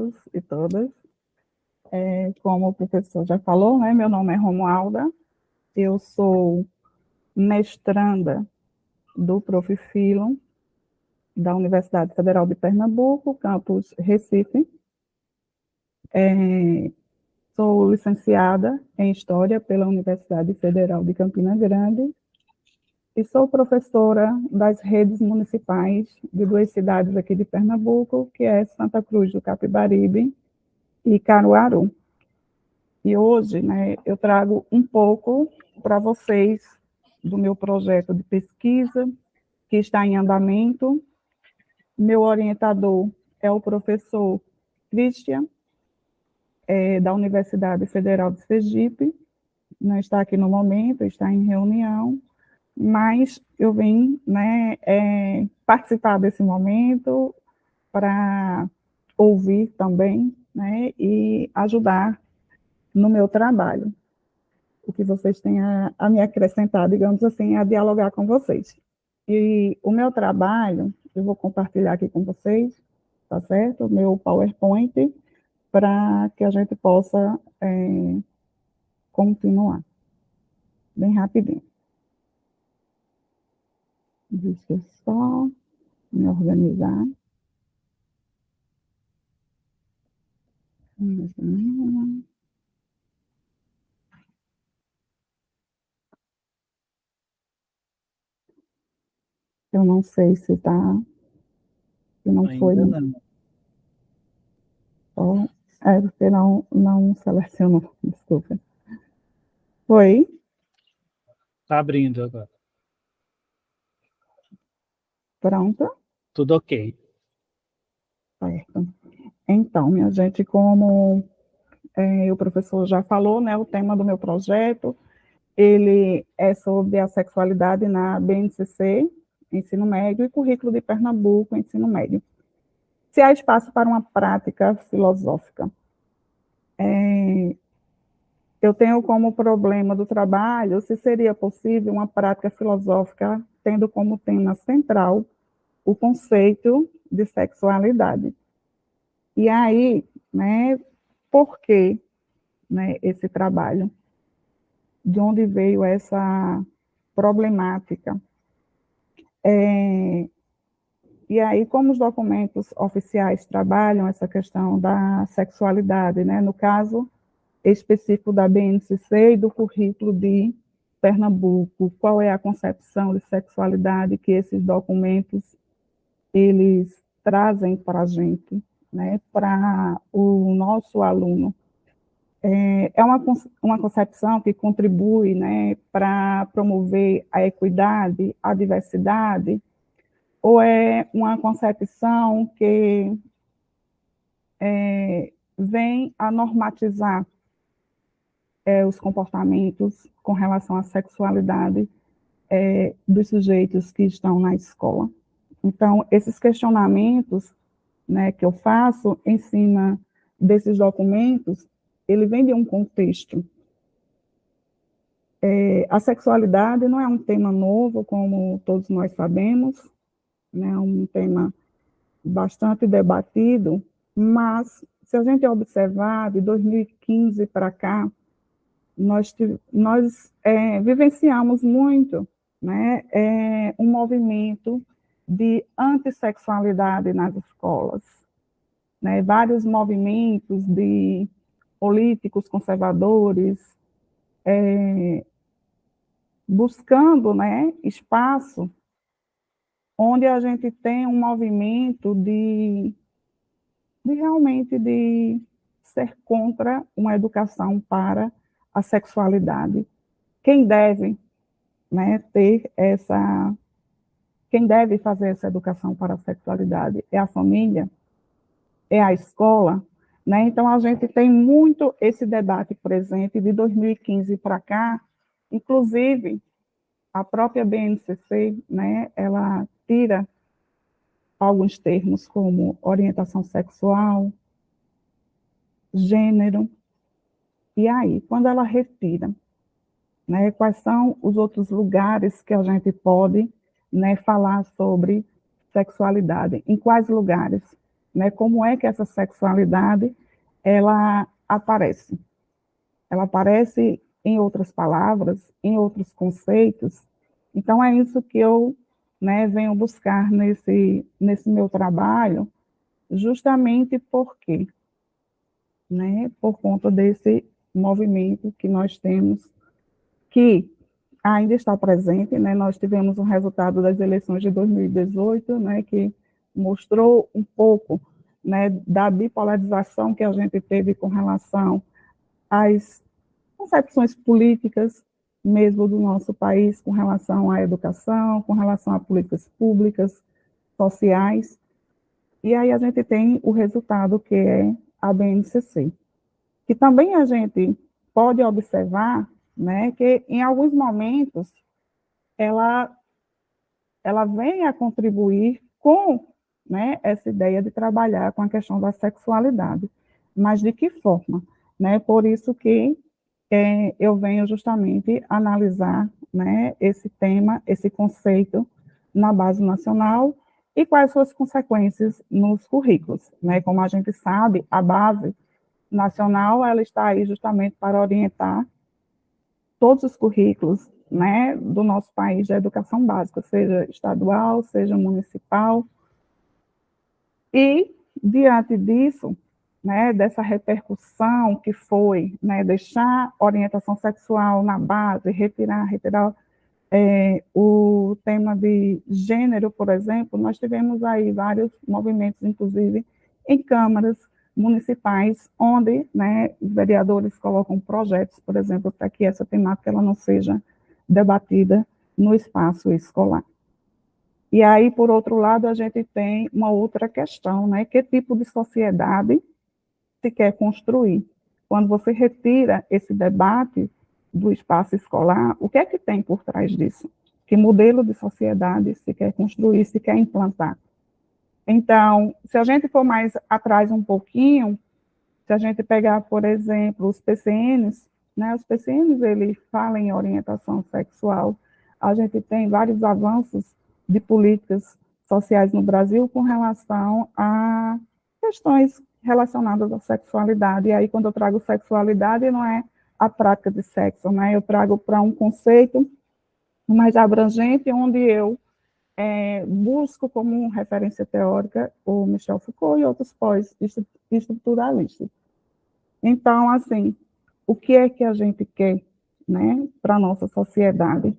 todos e todas. Como o professor já falou, né, meu nome é Romualda, eu sou mestranda do Profifilo, da Universidade Federal de Pernambuco, campus Recife. Sou licenciada em História pela Universidade Federal de Campina Grande e sou professora das redes municipais de duas cidades aqui de Pernambuco, que é Santa Cruz do Capibaribe e Caruaru. E hoje, né, eu trago um pouco para vocês do meu projeto de pesquisa, que está em andamento. Meu orientador é o professor Christian, da Universidade Federal de Sergipe. Não está aqui no momento, está em reunião, mas eu vim, né, participar desse momento para ouvir também, né, e ajudar no meu trabalho. O que vocês têm a me acrescentar, digamos assim, a dialogar com vocês. E o meu trabalho, eu vou compartilhar aqui com vocês, tá certo? O meu PowerPoint, para que a gente possa continuar. Bem rapidinho. Deixa eu só me organizar. Eu não sei se está. Se não foi. Não. Porque não selecionou, desculpa. Foi? Está abrindo agora. Pronto? Tudo ok. Certo. Então, minha gente, como o professor já falou, né, o tema do meu projeto, ele é sobre a sexualidade na BNCC, ensino médio, e currículo de Pernambuco, ensino médio. Se há espaço para uma prática filosófica. Eu tenho como problema do trabalho se seria possível uma prática filosófica tendo como tema central o conceito de sexualidade. E aí, né, por que, né, esse trabalho? De onde veio essa problemática? E aí, como os documentos oficiais trabalham essa questão da sexualidade, né, no caso específico da BNCC e do currículo de Pernambuco, qual é a concepção de sexualidade que esses documentos eles trazem para a gente, né, para o nosso aluno. É uma concepção que contribui, né, para promover a equidade, a diversidade, ou é uma concepção que vem a normatizar os comportamentos com relação à sexualidade dos sujeitos que estão na escola? Então, esses questionamentos, né, que eu faço em cima desses documentos, ele vem de um contexto. A sexualidade não é um tema novo, como todos nós sabemos, né, é um tema bastante debatido, mas, se a gente observar, de 2015 para cá, nós vivenciamos muito, né, um movimento de antissexualidade nas escolas, né, vários movimentos de políticos conservadores, buscando, né, espaço onde a gente tem um movimento de realmente de ser contra uma educação para a sexualidade. Quem deve, né, quem deve fazer essa educação para a sexualidade é a família, é a escola, né? Então a gente tem muito esse debate presente de 2015 para cá, inclusive a própria BNCC, né, ela tira alguns termos como orientação sexual, gênero, e aí, quando ela retira, né, quais são os outros lugares que a gente pode, né, falar sobre sexualidade? Em quais lugares? né? Como é que essa sexualidade, ela aparece? Ela aparece em outras palavras, em outros conceitos. Então, é isso que eu, né, venho buscar nesse meu trabalho, justamente porque, né, por conta desse movimento que nós temos, que ainda está presente, né? Nós tivemos um resultado das eleições de 2018, né, que mostrou um pouco, né, da bipolarização que a gente teve com relação às concepções políticas mesmo do nosso país com relação à educação, com relação a políticas públicas, sociais. E aí a gente tem o resultado que é a BNCC, que também a gente pode observar, né, que em alguns momentos ela, ela vem a contribuir com, né, essa ideia de trabalhar com a questão da sexualidade. Mas de que forma? Né? Por isso que eu venho justamente analisar, né, esse tema, esse conceito na base nacional e quais suas consequências nos currículos. Né? Como a gente sabe, a base nacional ela está aí justamente para orientar todos os currículos, né, do nosso país da educação básica, seja estadual, seja municipal. E, diante disso, né, dessa repercussão que foi, né, deixar orientação sexual na base, retirar o tema de gênero, por exemplo, nós tivemos aí vários movimentos, inclusive em câmaras municipais, onde, né, os vereadores colocam projetos, por exemplo, para que essa temática ela não seja debatida no espaço escolar. E aí, por outro lado, a gente tem uma outra questão, né? Que tipo de sociedade se quer construir? Quando você retira esse debate do espaço escolar, o que é que tem por trás disso? Que modelo de sociedade se quer construir, se quer implantar? Então, se a gente for mais atrás um pouquinho, se a gente pegar, por exemplo, os PCNs, né? Os PCNs, eles falam em orientação sexual, a gente tem vários avanços de políticas sociais no Brasil com relação a questões relacionadas à sexualidade. E aí, quando eu trago sexualidade, não é a prática de sexo, né? Eu trago para um conceito mais abrangente, onde eu busco como referência teórica o Michel Foucault e outros pós-estruturalistas. Então, assim, o que é que a gente quer, né, para a nossa sociedade?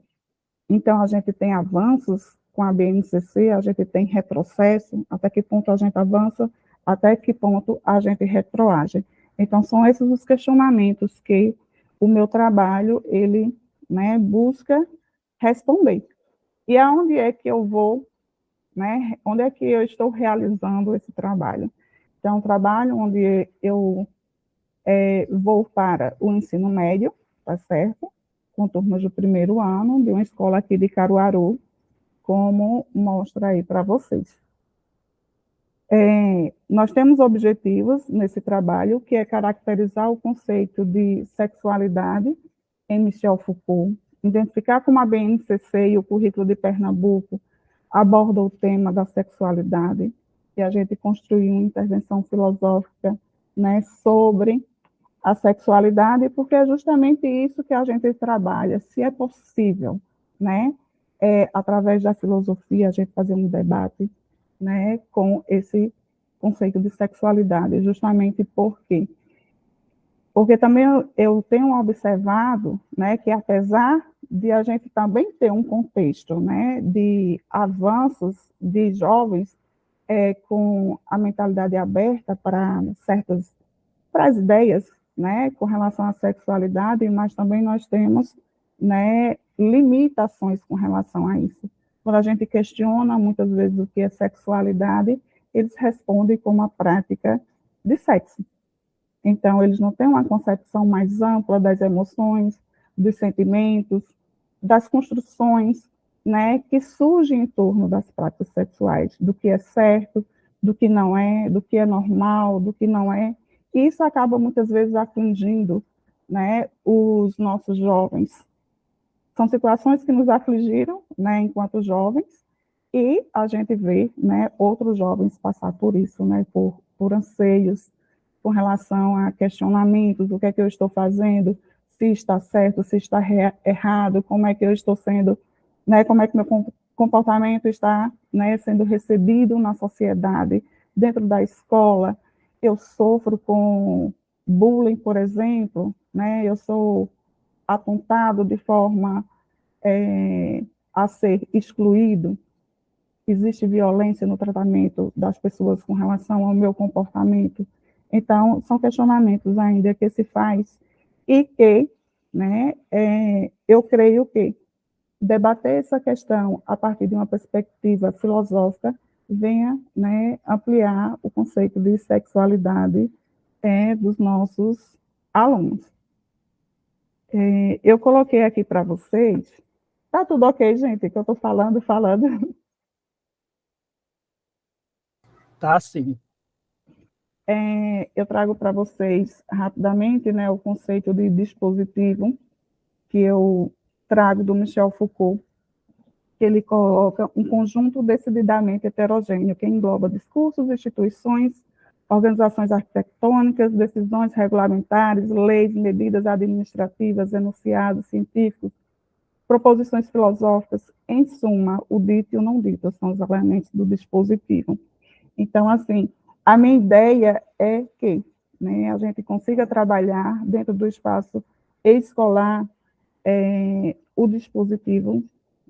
Então, a gente tem avanços com a BNCC, a gente tem retrocesso, até que ponto a gente avança, até que ponto a gente retroage. Então, são esses os questionamentos que o meu trabalho, ele, né, busca responder. E aonde é que eu vou, né, onde é que eu estou realizando esse trabalho? Então, é um trabalho onde eu vou para o ensino médio, tá certo? Com turmas do primeiro ano, de uma escola aqui de Caruaru, como mostra aí para vocês. Nós temos objetivos nesse trabalho, que é caracterizar o conceito de sexualidade em Michel Foucault, identificar como a BNCC e o currículo de Pernambuco abordam o tema da sexualidade, e a gente construir uma intervenção filosófica, né, sobre a sexualidade, porque é justamente isso que a gente trabalha, se é possível, né, através da filosofia, a gente fazer um debate, né, com esse conceito de sexualidade, justamente porque também eu tenho observado, né, que apesar de a gente também ter um contexto, né, de avanços de jovens com a mentalidade aberta para as ideias, né, com relação à sexualidade, mas também nós temos, né, limitações com relação a isso. Quando a gente questiona muitas vezes o que é sexualidade, eles respondem como a prática de sexo. Então, eles não têm uma concepção mais ampla das emoções, dos sentimentos, das construções, né, que surgem em torno das práticas sexuais, do que é certo, do que não é, do que é normal, do que não é. E isso acaba muitas vezes afligindo, né, os nossos jovens. São situações que nos afligiram, né, enquanto jovens, E a gente vê, né, outros jovens passar por isso, né, por anseios, com relação a questionamentos, o que é que eu estou fazendo, se está certo, se está errado, como é que eu estou sendo, né, como é que meu comportamento está, né, sendo recebido na sociedade, dentro da escola. Eu sofro com bullying, por exemplo, né, eu sou apontado de forma a ser excluído. Existe violência no tratamento das pessoas com relação ao meu comportamento. Então, são questionamentos ainda que se faz e que, né, eu creio que debater essa questão a partir de uma perspectiva filosófica venha, né, ampliar o conceito de sexualidade dos nossos alunos. Eu coloquei aqui para vocês. Tá tudo ok, gente? Que eu estou falando. Tá sim. Eu trago para vocês rapidamente, né, o conceito de dispositivo que eu trago do Michel Foucault, que ele coloca um conjunto decididamente heterogêneo que engloba discursos, instituições, organizações arquitetônicas, decisões regulamentares, leis, medidas administrativas, enunciados científicos, proposições filosóficas, em suma, o dito e o não dito são os elementos do dispositivo. Então, assim, a minha ideia é que, né, a gente consiga trabalhar dentro do espaço escolar o dispositivo,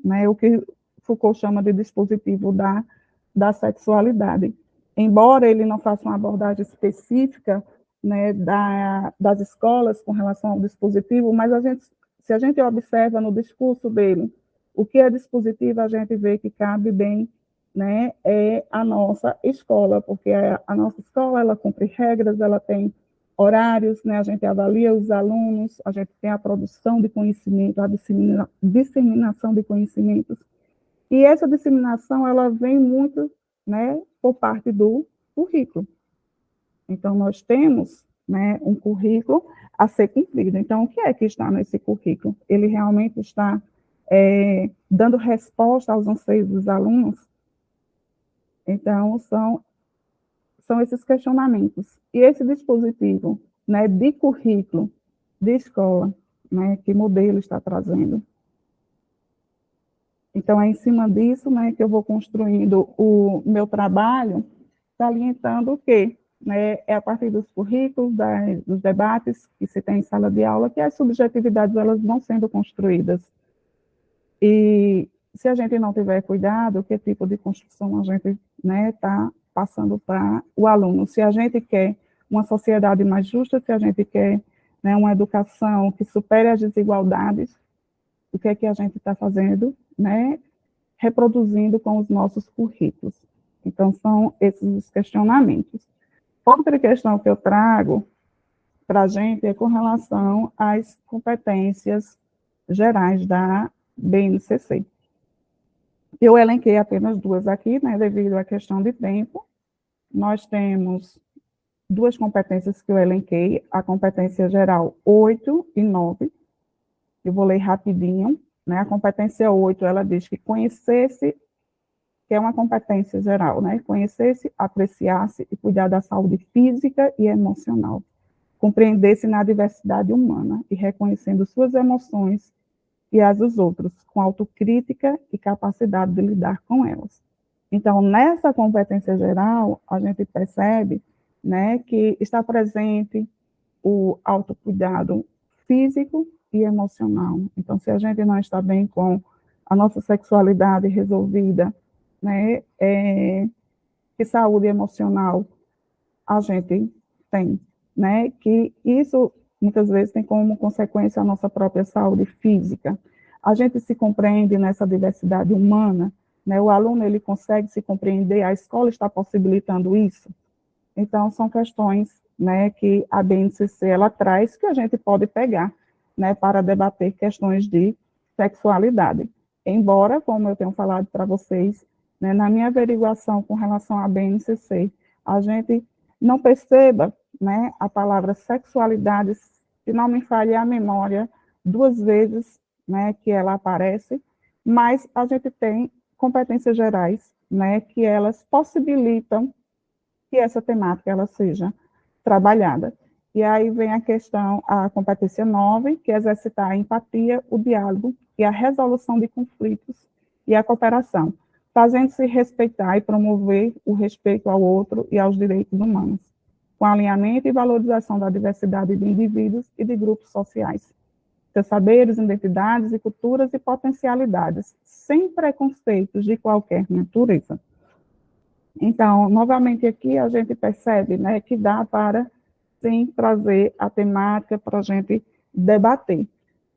né, o que Foucault chama de dispositivo da sexualidade. Embora ele não faça uma abordagem específica, né, das escolas com relação ao dispositivo, mas se a gente observa no discurso dele o que é dispositivo, a gente vê que cabe bem, né, a nossa escola, porque a nossa escola ela cumpre regras, ela tem horários, né, a gente avalia os alunos, a gente tem a produção de conhecimento, a disseminação de conhecimentos, e essa disseminação ela vem muito, né, por parte do currículo. Então, nós temos, né, um currículo a ser cumprido. Então, o que é que está nesse currículo? Ele realmente está dando resposta aos anseios dos alunos? Então, são esses questionamentos. E esse dispositivo, né, de currículo, de escola, né, que modelo está trazendo? Então, é em cima disso, né, que eu vou construindo o meu trabalho, salientando o quê? Né, é a partir dos currículos, dos debates que se tem em sala de aula, que as subjetividades elas vão sendo construídas. E se a gente não tiver cuidado, que tipo de construção a gente está passando para o aluno? Se a gente quer uma sociedade mais justa, se a gente quer, né, uma educação que supere as desigualdades, o que é que a gente está fazendo, né, reproduzindo com os nossos currículos. Então, são esses os questionamentos. Outra questão que eu trago para a gente é com relação às competências gerais da BNCC. Eu elenquei apenas duas aqui, né, devido à questão de tempo. Nós temos duas competências que eu elenquei, a competência geral 8 e 9. Eu vou ler rapidinho, né? A competência 8, ela diz que conhecer-se, que é uma competência geral, né? Conhecer-se, apreciar-se e cuidar da saúde física e emocional. Compreender-se na diversidade humana e reconhecendo suas emoções e as dos outros, com autocrítica e capacidade de lidar com elas. Então, nessa competência geral, a gente percebe, né, que está presente o autocuidado físico e emocional. Então, se a gente não está bem com a nossa sexualidade resolvida, né, que saúde emocional a gente tem, né, que isso muitas vezes tem como consequência a nossa própria saúde física. A gente se compreende nessa diversidade humana, né, o aluno ele consegue se compreender, a escola está possibilitando isso. Então, são questões, né, que a BNCC ela traz, que a gente pode pegar, né, para debater questões de sexualidade. Embora, como eu tenho falado para vocês, né, na minha averiguação com relação à BNCC, a gente não perceba, né, a palavra sexualidade, se não me falhe a memória, duas vezes, né, que ela aparece, mas a gente tem competências gerais, né, que elas possibilitam que essa temática ela seja trabalhada. E aí vem a questão, a competência 9, que é exercitar a empatia, o diálogo e a resolução de conflitos e a cooperação, fazendo-se respeitar e promover o respeito ao outro e aos direitos humanos, com alinhamento e valorização da diversidade de indivíduos e de grupos sociais, seus saberes, identidades e culturas e potencialidades, sem preconceitos de qualquer natureza. Então, novamente aqui a gente percebe, né, que dá para, sim, trazer a temática para a gente debater.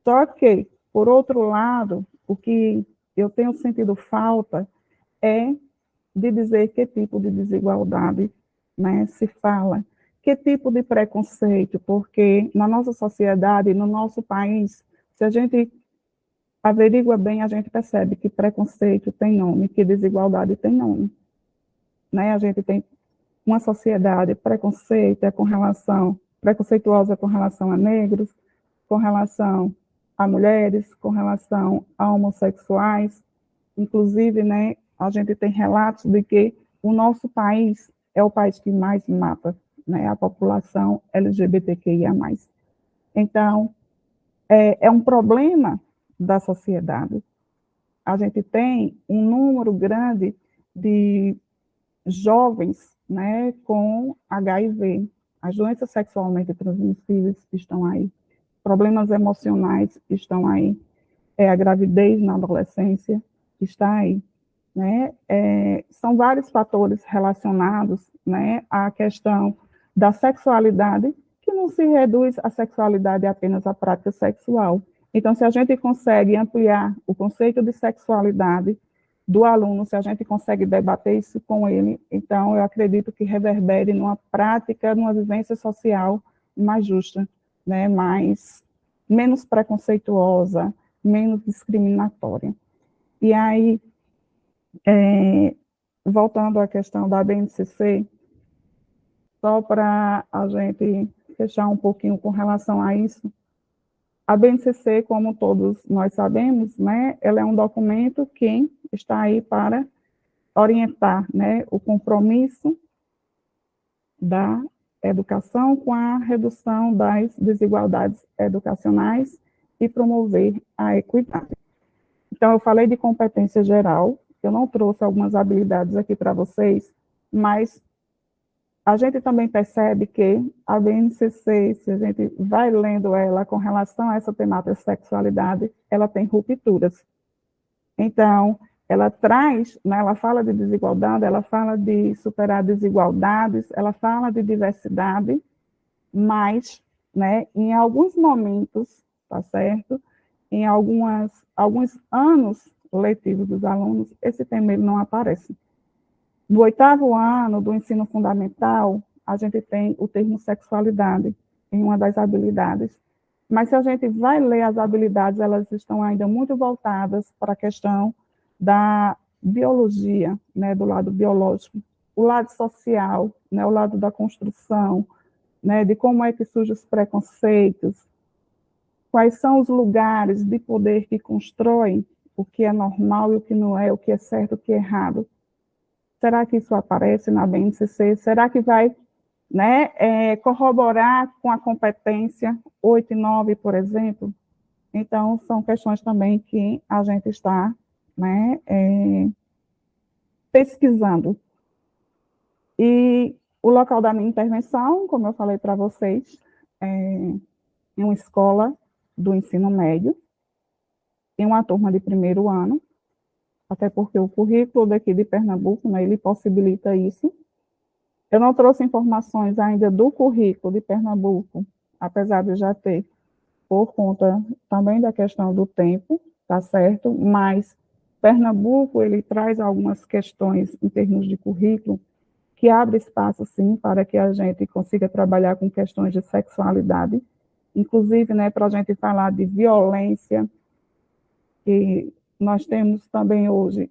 Só que, por outro lado, o que eu tenho sentido falta é de dizer que tipo de desigualdade, né, se fala, que tipo de preconceito, porque na nossa sociedade, no nosso país, se a gente averigua bem, a gente percebe que preconceito tem nome, que desigualdade tem nome. Né? A gente tem uma sociedade preconceituosa com relação a negros, com relação a mulheres, com relação a homossexuais. Inclusive, né, a gente tem relatos de que o nosso país é o país que mais mata, né, a população LGBTQIA+. Então, é um problema da sociedade. A gente tem um número grande de jovens, né, com HIV. As doenças sexualmente transmissíveis estão aí. Problemas emocionais estão aí. A gravidez na adolescência está aí. Né? São vários fatores relacionados, né, à questão da sexualidade, que não se reduz a sexualidade apenas à prática sexual. Então, se a gente consegue ampliar o conceito de sexualidade do aluno, se a gente consegue debater isso com ele, então eu acredito que reverbere numa prática, numa vivência social mais justa, né, menos preconceituosa, menos discriminatória. E aí, voltando à questão da BNCC, só para a gente fechar um pouquinho com relação a isso, a BNCC, como todos nós sabemos, né, ela é um documento que está aí para orientar, né, o compromisso da educação com a redução das desigualdades educacionais e promover a equidade. Então, eu falei de competência geral, eu não trouxe algumas habilidades aqui para vocês, mas a gente também percebe que a BNCC, se a gente vai lendo ela com relação a essa temática de sexualidade, ela tem rupturas. Então, ela traz, né, ela fala de desigualdade, ela fala de superar desigualdades, ela fala de diversidade, mas, né, em alguns momentos, tá certo? Em alguns anos letivos dos alunos, esse tema ele não aparece. No 8º ano do ensino fundamental, a gente tem o termo sexualidade em uma das habilidades. Mas se a gente vai ler as habilidades, elas estão ainda muito voltadas para a questão da biologia, né, do lado biológico, o lado social, né, o lado da construção, né, de como é que surgem os preconceitos, quais são os lugares de poder que constroem o que é normal e o que não é, o que é certo e o que é errado. Será que isso aparece na BNCC? Será que vai, né, corroborar com a competência 8 e 9, por exemplo? Então, são questões também que a gente está, né, pesquisando. E o local da minha intervenção, como eu falei para vocês, é uma escola do ensino médio, em uma turma de 1º ano, até porque o currículo daqui de Pernambuco, né, ele possibilita isso. Eu não trouxe informações ainda do currículo de Pernambuco, apesar de já ter, por conta também da questão do tempo, tá certo? Mas Pernambuco, ele traz algumas questões em termos de currículo que abre espaço, sim, para que a gente consiga trabalhar com questões de sexualidade, inclusive, né, para a gente falar de violência, que nós temos também hoje.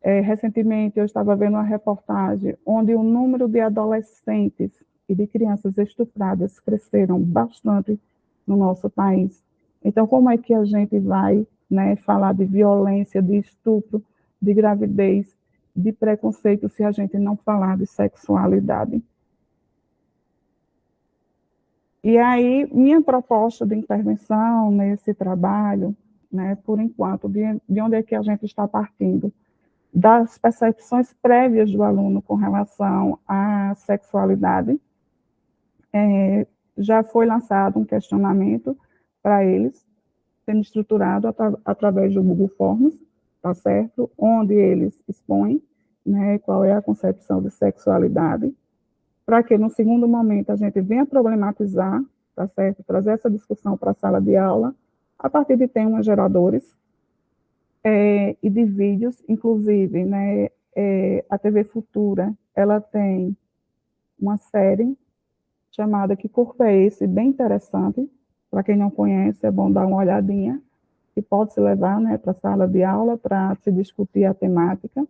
Recentemente, eu estava vendo uma reportagem onde o número de adolescentes e de crianças estupradas cresceram bastante no nosso país. Então, como é que a gente vai, né, falar de violência, de estupro, de gravidez, de preconceito se a gente não falar de sexualidade. E aí, minha proposta de intervenção nesse trabalho, né, por enquanto, de onde é que a gente está partindo? Das percepções prévias do aluno com relação à sexualidade. Já foi lançado um questionamento para eles, sendo estruturado através do Google Forms, tá certo? Onde eles expõem, né, qual é a concepção de sexualidade, para que no segundo momento a gente venha problematizar, tá certo? Trazer essa discussão para a sala de aula, a partir de temas geradores e de vídeos, inclusive, né, a TV Futura, ela tem uma série chamada Que Corpo é Esse? Bem interessante, para quem não conhece, é bom dar uma olhadinha, que pode se levar, né, para a sala de aula para se discutir a temática.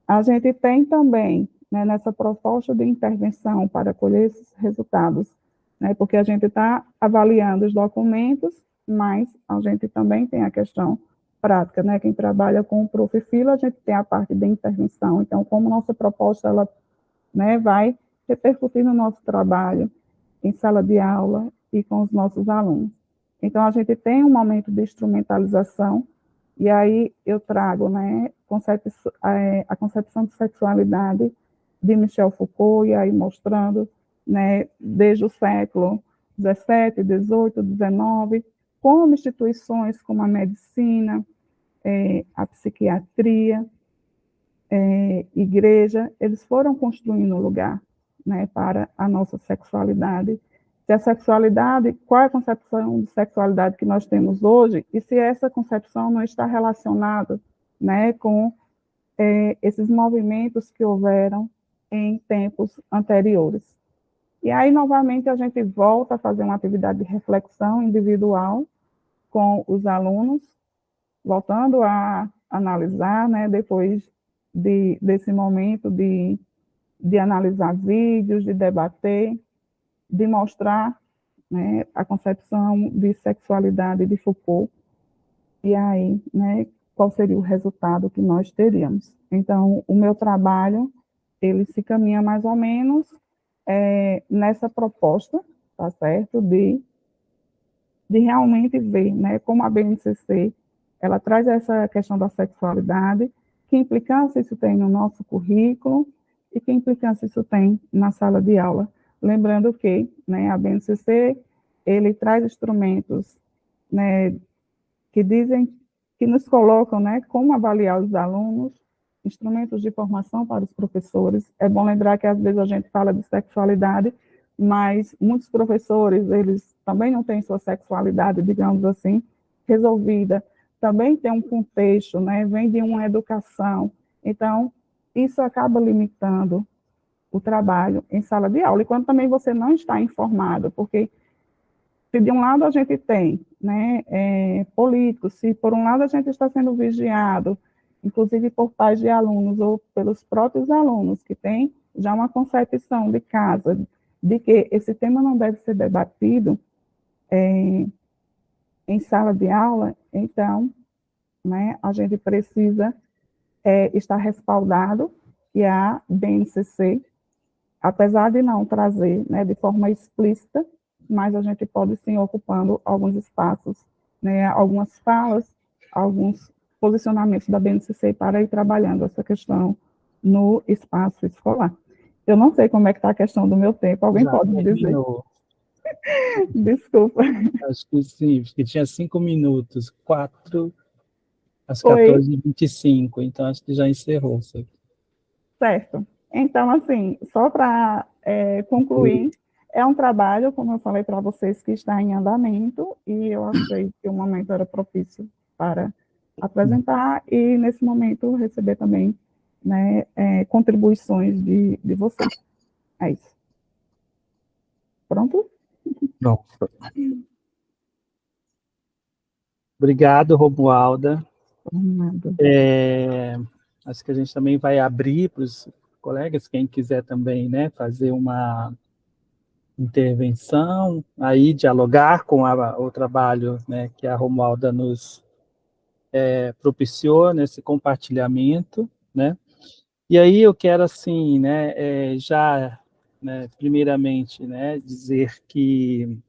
A gente tem também, né, nessa proposta de intervenção para colher esses resultados, né, porque a gente está avaliando os documentos, mas a gente também tem a questão prática, né, quem trabalha com o Profifilo, a gente tem a parte de intervenção, então, como nossa proposta, ela, né, vai repercutir no nosso trabalho em sala de aula e com os nossos alunos. Então, a gente tem um momento de instrumentalização, e aí eu trago, né, a concepção de sexualidade de Michel Foucault, e aí mostrando, né, desde o século XVII, XVIII, XIX, como instituições como a medicina, a psiquiatria, igreja, eles foram construindo um lugar, né, para a nossa sexualidade. Se a sexualidade, qual é a concepção de sexualidade que nós temos hoje, e se essa concepção não está relacionada, né, com esses movimentos que houveram em tempos anteriores. E aí, novamente, a gente volta a fazer uma atividade de reflexão individual com os alunos, voltando a analisar, né, depois desse momento de analisar vídeos, de debater, de mostrar, né, a concepção de sexualidade de Foucault, e aí, né, qual seria o resultado que nós teríamos. Então, o meu trabalho, ele se caminha mais ou menos nessa proposta, tá certo, de realmente ver, né, como a BNCC, ela traz essa questão da sexualidade, que implicância isso tem no nosso currículo e que implicância isso tem na sala de aula. Lembrando que, né, a BNCC, ele traz instrumentos, né, que dizem, que nos colocam, né, como avaliar os alunos, instrumentos de formação para os professores. É bom lembrar que às vezes a gente fala de sexualidade, mas muitos professores, eles também não têm sua sexualidade, digamos assim, resolvida. Também tem um contexto, né, vem de uma educação. Então, isso acaba limitando o trabalho em sala de aula. E quando também você não está informado, porque se de um lado a gente tem, né, políticos, se por um lado a gente está sendo vigiado, inclusive por pais de alunos ou pelos próprios alunos, que têm já uma concepção de casa, de que esse tema não deve ser debatido em sala de aula, então, né, a gente precisa estar respaldado, e a BNCC, apesar de não trazer, né, de forma explícita, mas a gente pode sim ocupando alguns espaços, né, algumas falas, alguns posicionamentos da BNCC para ir trabalhando essa questão no espaço escolar. Eu não sei como é que está a questão do meu tempo, alguém pode me dizer? Desculpa. Acho que sim, acho que tinha 5 minutos, 4 às Oi. 14h25, então acho que já encerrou. Certo. Então, assim, só para concluir, é um trabalho, como eu falei para vocês, que está em andamento, e eu achei que o momento era propício para apresentar, e nesse momento receber também, né, contribuições de vocês. É isso. Pronto? Pronto. Obrigado, Romualda. Acho que a gente também vai abrir para os colegas, quem quiser também, né, fazer uma intervenção, aí dialogar com o trabalho, né, que a Romualda nos propiciou nesse compartilhamento, né? E aí eu quero, assim, né, já, né, primeiramente, né, dizer que, em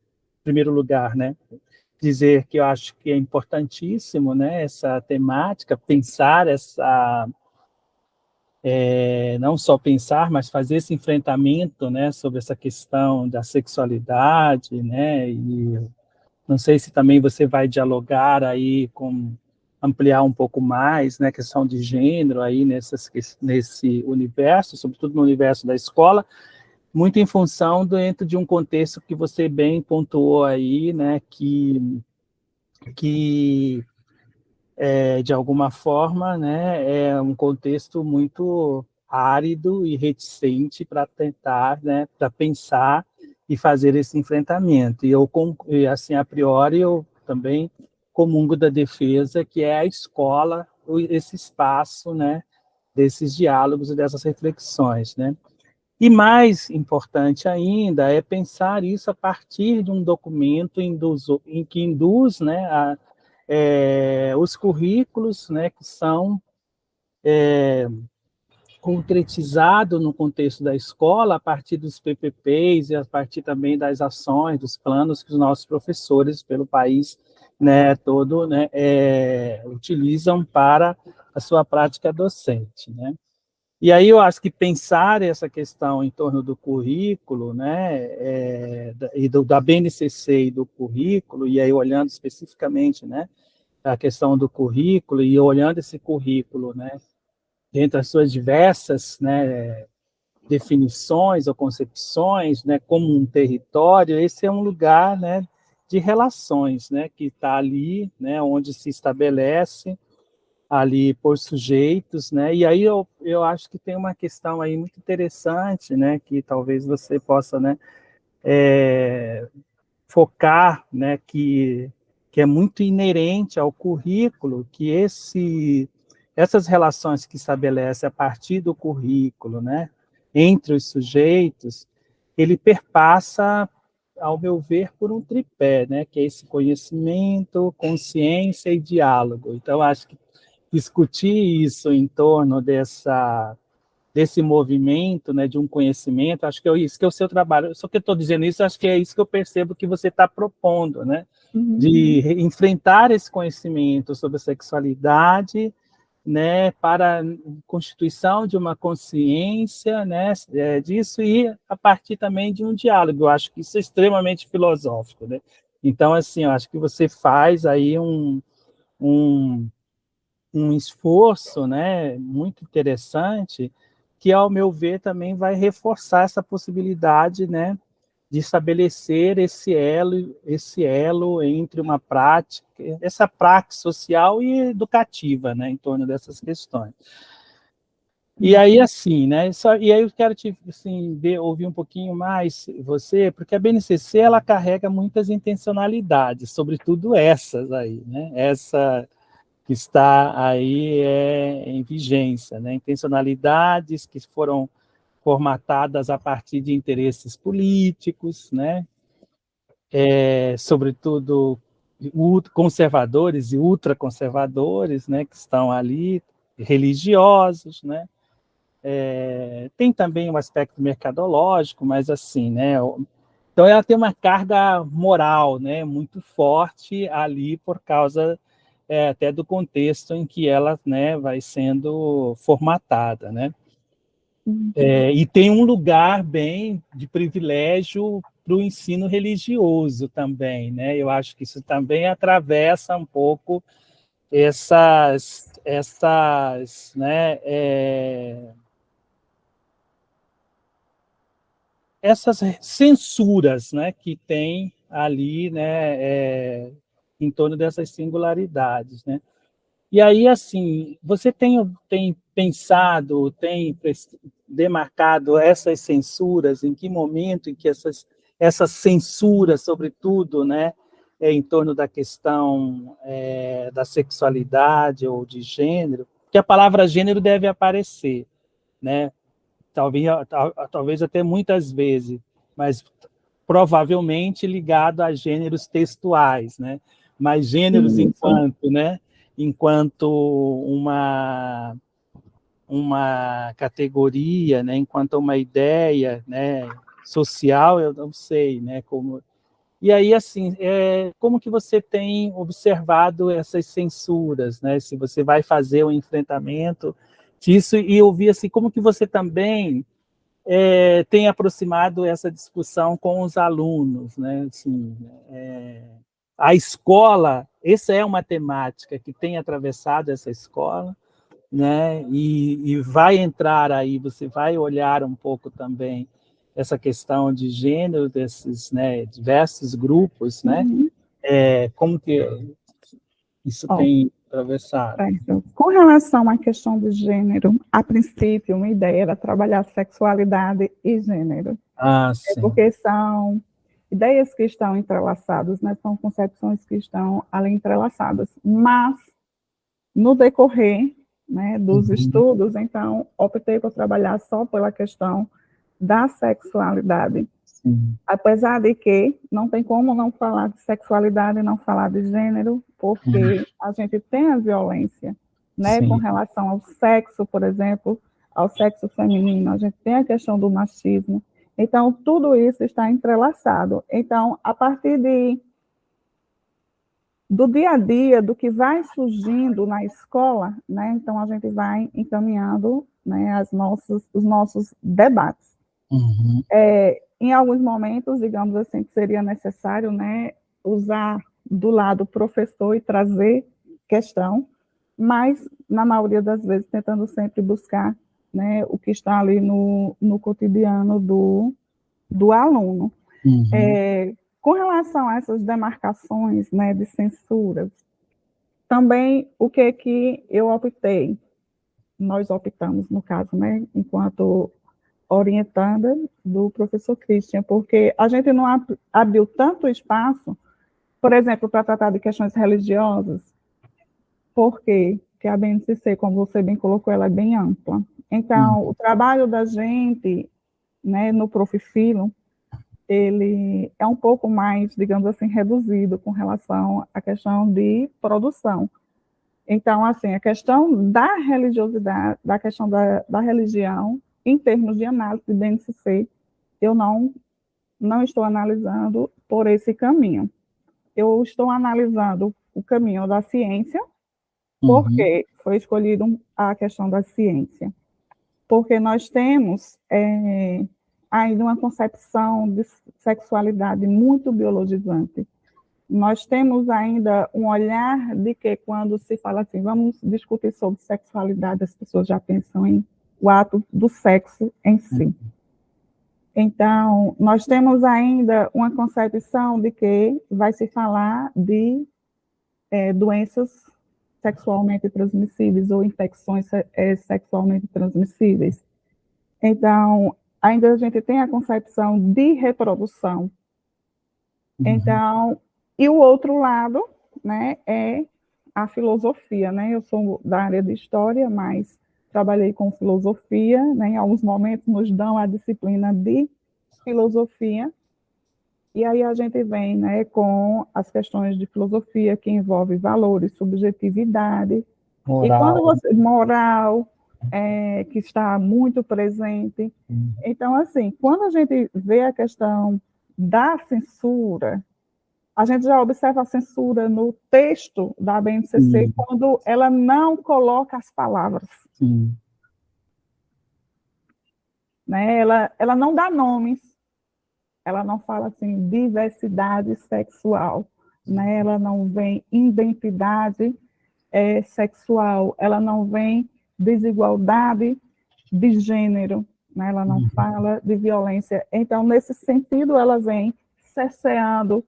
primeiro lugar, né, dizer que eu acho que é importantíssimo, né, essa temática, pensar essa, não só pensar, mas fazer esse enfrentamento, né, sobre essa questão da sexualidade, né, e não sei se também você vai dialogar aí com ampliar um pouco mais, né, questão de gênero aí nesse universo, sobretudo no universo da escola, muito em função dentro de um contexto que você bem pontuou aí, né, que de alguma forma, né, é um contexto muito árido e reticente para tentar, né, para pensar e fazer esse enfrentamento. E assim, a priori, eu também comungo da defesa, que é a escola, esse espaço, né, desses diálogos e dessas reflexões, né? E mais importante ainda é pensar isso a partir de um documento em que induz, né, os currículos, né, que são concretizados no contexto da escola a partir dos PPPs e a partir também das ações, dos planos que os nossos professores pelo país, né, todo, né, utilizam para a sua prática docente, né? E aí eu acho que pensar essa questão em torno do currículo, né, e da BNCC e do currículo, e aí olhando especificamente, né, a questão do currículo e olhando esse currículo, né, entre as suas diversas, né, definições ou concepções, né, como um território, esse é um lugar, né, de relações, né, que está ali, né, onde se estabelece ali por sujeitos, né, e aí eu acho que tem uma questão aí muito interessante, né, que talvez você possa, né, focar, né, que é muito inerente ao currículo, que essas relações que estabelece a partir do currículo, né, entre os sujeitos, ele perpassa, ao meu ver, por um tripé, né, que é esse conhecimento, consciência e diálogo. Então, acho que discutir isso em torno desse movimento, né, de um conhecimento, acho que isso que é o seu trabalho. Só que eu estou dizendo isso, acho que é isso que eu percebo que você está propondo, né, de enfrentar esse conhecimento sobre a sexualidade, né, para a constituição de uma consciência, né, disso e a partir também de um diálogo. Eu acho que isso é extremamente filosófico, né? Então, assim, eu acho que você faz aí um esforço, né, muito interessante, que, ao meu ver, também vai reforçar essa possibilidade, né, de estabelecer esse elo entre uma prática, essa prática social e educativa, né, em torno dessas questões. E aí, assim, né, e aí eu quero assim, ouvir um pouquinho mais você, porque a BNCC, ela carrega muitas intencionalidades, sobretudo essas aí, né, essa que está aí em vigência, né? Intencionalidades que foram formatadas a partir de interesses políticos, né? Sobretudo conservadores e ultraconservadores, né? Que estão ali, religiosos, né? Tem também um aspecto mercadológico, mas assim, né? Então ela tem uma carga moral, né? Muito forte ali por causa até do contexto em que ela, né, vai sendo formatada, né? E tem um lugar bem de privilégio para o ensino religioso também, né? Eu acho que isso também atravessa um pouco né, essas censuras, né, que tem ali, né, em torno dessas singularidades, né? E aí, assim, você tem pensado, tem demarcado essas censuras, em que momento em que essas censuras, sobretudo, né, em torno da questão da sexualidade ou de gênero, que a palavra gênero deve aparecer, né? Talvez até muitas vezes, mas provavelmente ligado a gêneros textuais, né? Mas gêneros enquanto, né? enquanto uma categoria, né, enquanto uma ideia, né, social, eu não sei, né, como... E aí, assim, como que você tem observado essas censuras, né, se você vai fazer o enfrentamento disso, e eu vi, assim, como que você também tem aproximado essa discussão com os alunos, né, assim, a escola, essa é uma temática que tem atravessado essa escola, né? E vai entrar aí, você vai olhar um pouco também essa questão de gênero desses, né, diversos grupos, né? Uhum. Como que isso Ó, tem atravessado? certo. Com relação à questão do gênero, a princípio, uma ideia era trabalhar sexualidade e gênero, Ah, sim. porque são ideias que estão entrelaçadas, né? São concepções que estão ali entrelaçadas, mas no decorrer, né, dos estudos, então, optei por trabalhar só pela questão da sexualidade. Sim. Apesar de que não tem como não falar de sexualidade e não falar de gênero, porque a gente tem a violência, né, com Sim. relação ao sexo, por exemplo, ao sexo feminino, a gente tem a questão do machismo. Então, tudo isso está entrelaçado. Então, a partir do dia a dia, do que vai surgindo na escola, né, então a gente vai encaminhando, né, os nossos debates. Uhum. Em alguns momentos, digamos assim, que seria necessário, né, usar do lado professor e trazer questão, mas, na maioria das vezes, tentando sempre buscar, né, o que está ali no cotidiano do aluno. Uhum. Com relação a essas demarcações, né, de censuras, também o que eu optei, nós optamos, no caso, né, enquanto orientanda do professor Christian, porque a gente não abriu tanto espaço, por exemplo, para tratar de questões religiosas, porque a BNCC, como você bem colocou, ela é bem ampla. Então, o trabalho da gente, né, no Profifilo, ele é um pouco mais, digamos assim, reduzido com relação à questão de produção. Então, assim, a questão da religiosidade, da questão da religião, em termos de análise de BNCC, eu não estou analisando por esse caminho. Eu estou analisando o caminho da ciência, porque foi escolhido a questão da ciência. Porque nós temos ainda uma concepção de sexualidade muito biologizante. Nós temos ainda um olhar de que quando se fala assim, vamos discutir sobre sexualidade, as pessoas já pensam em o ato do sexo em si. Então, nós temos ainda uma concepção de que vai se falar de doenças sexualmente transmissíveis ou infecções sexualmente transmissíveis. Então, ainda a gente tem a concepção de reprodução. Então, e o outro lado, né, é a filosofia, né? Eu sou da área de história, mas trabalhei com filosofia, né? Em alguns momentos nos dão a disciplina de filosofia, e aí a gente vem, né, com as questões de filosofia que envolve valores, subjetividade, Moral. e quando você moral que está muito presente. Então, assim, quando a gente vê a questão da censura, a gente já observa a censura no texto da BNCC quando ela não coloca as palavras. Né? Ela não dá nomes, ela não fala assim, diversidade sexual, né? Ela não vem identidade sexual, ela não vem desigualdade de gênero, né? Ela não fala de violência. Então, nesse sentido, ela vem cerceando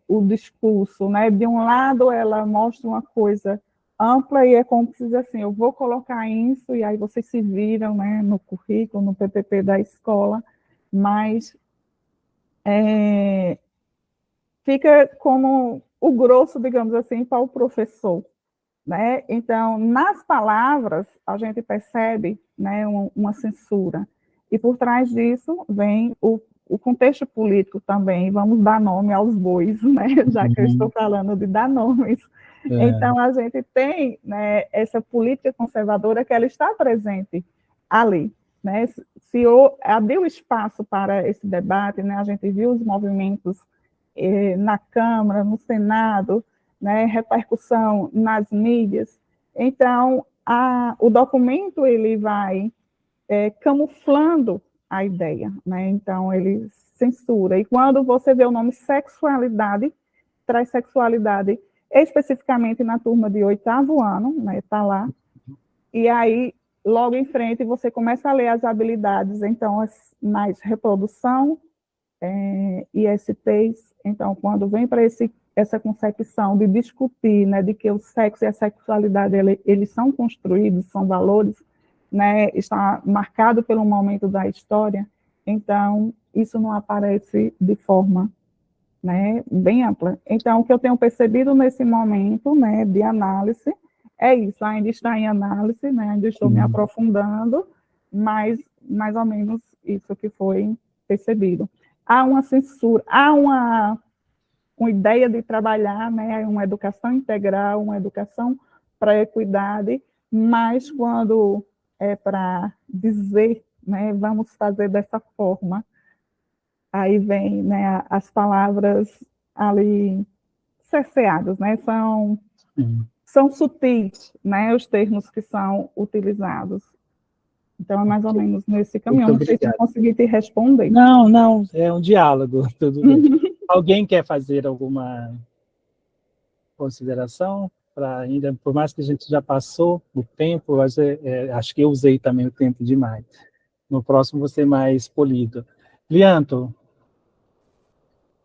o discurso, né? De um lado, ela mostra uma coisa ampla e é como se diz assim, eu vou colocar isso e aí vocês se viram, né, no currículo, no PPP da escola, mas fica como o grosso, digamos assim, para o professor, né? Então, nas palavras, a gente percebe, né, uma censura. E por trás disso vem o contexto político também. Vamos dar nome aos bois, né? Já que eu estou falando de dar nomes. Então, a gente tem, né, essa política conservadora que ela está presente ali. Né? Se abriu espaço para esse debate, né, a gente viu os movimentos na Câmara, no Senado, né, repercussão nas mídias. Então, o documento ele vai camuflando a ideia, né? Então ele censura. E quando você vê o nome sexualidade, traz sexualidade especificamente na turma de 8º ano, né? Tá lá. E aí, logo em frente, você começa a ler as habilidades, então, mais reprodução, ISTs. Então, quando vem para essa concepção de discutir, né, de que o sexo e a sexualidade, eles são construídos, são valores, né, está marcado pelo momento da história, então, isso não aparece de forma, né, bem ampla. Então, o que eu tenho percebido nesse momento, né, de análise, é isso, ainda está em análise, né, ainda estou me aprofundando, mas mais ou menos isso que foi percebido. Há uma censura, há uma ideia de trabalhar, né, uma educação integral, uma educação para a equidade, mas quando é para dizer, né, vamos fazer dessa forma, aí vem, né, as palavras ali cerceadas, né, são sutis, né, os termos que são utilizados. Então, é mais ou menos nesse caminho. Não sei se eu consegui te responder. Não, é um diálogo, tudo bem. Alguém quer fazer alguma consideração? Ainda, por mais que a gente já passou o tempo, acho que eu usei também o tempo demais. No próximo, vou ser mais polido. Lianto.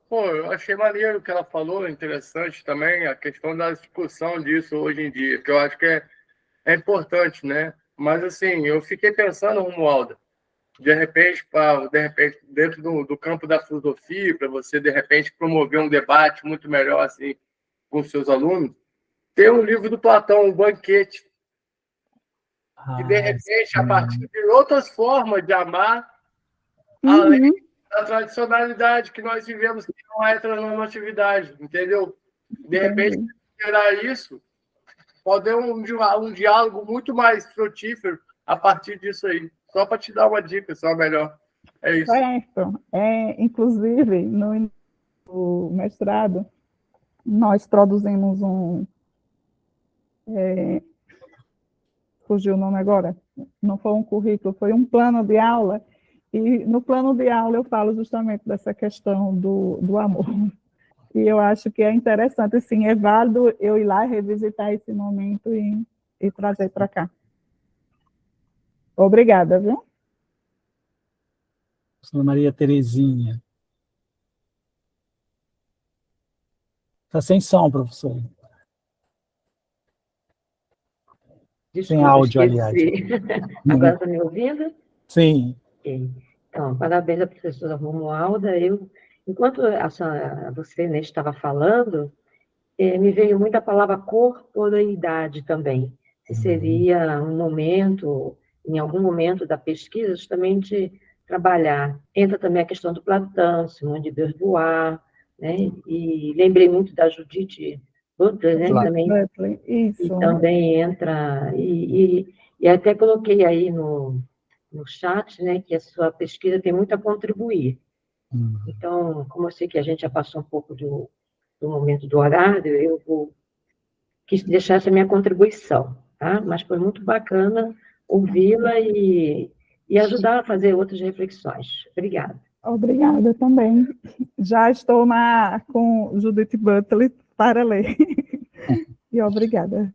Pô, eu achei maneiro o que ela falou, interessante também a questão da discussão disso hoje em dia, que eu acho que é importante, né? Mas, assim, eu fiquei pensando, Romualda, de repente, dentro do campo da filosofia, para você, de repente, promover um debate muito melhor, assim, com seus alunos, tem um livro do Platão, O Banquete, que, de repente, a partir de outras formas de amar, além da tradicionalidade que nós vivemos, que não é heteronormatividade, entendeu? De repente, gerar isso, pode ter um diálogo muito mais frutífero a partir disso aí. Só para te dar uma dica, só melhor. É isso. Certo. Inclusive, no mestrado, nós produzimos fugiu o nome agora, não foi um currículo, foi um plano de aula, e no plano de aula eu falo justamente dessa questão do amor. E eu acho que é interessante, sim, é válido eu ir lá revisitar esse momento e trazer para cá. Obrigada, viu? Professora Maria Terezinha. Está sem som, professor. Desculpa, sem áudio, esqueci. aliás. Agora está me ouvindo? Sim. Então, parabéns à professora Romualda. Enquanto você, né, estava falando, me veio muito a palavra corporeidade também. Se seria um momento, em algum momento da pesquisa, justamente trabalhar. Entra também a questão do Platão, Simone de Beauvoir, né? E lembrei muito da Judith Butler, né? Também, isso. e também entra... E até coloquei aí no chat, né, que a sua pesquisa tem muito a contribuir. Então, como eu sei que a gente já passou um pouco do momento do horário, quis deixar essa minha contribuição, tá? Mas foi muito bacana ouvi-la e ajudar a fazer outras reflexões. Obrigada. Obrigada também. Já estou com Judith Butler para ler. E obrigada.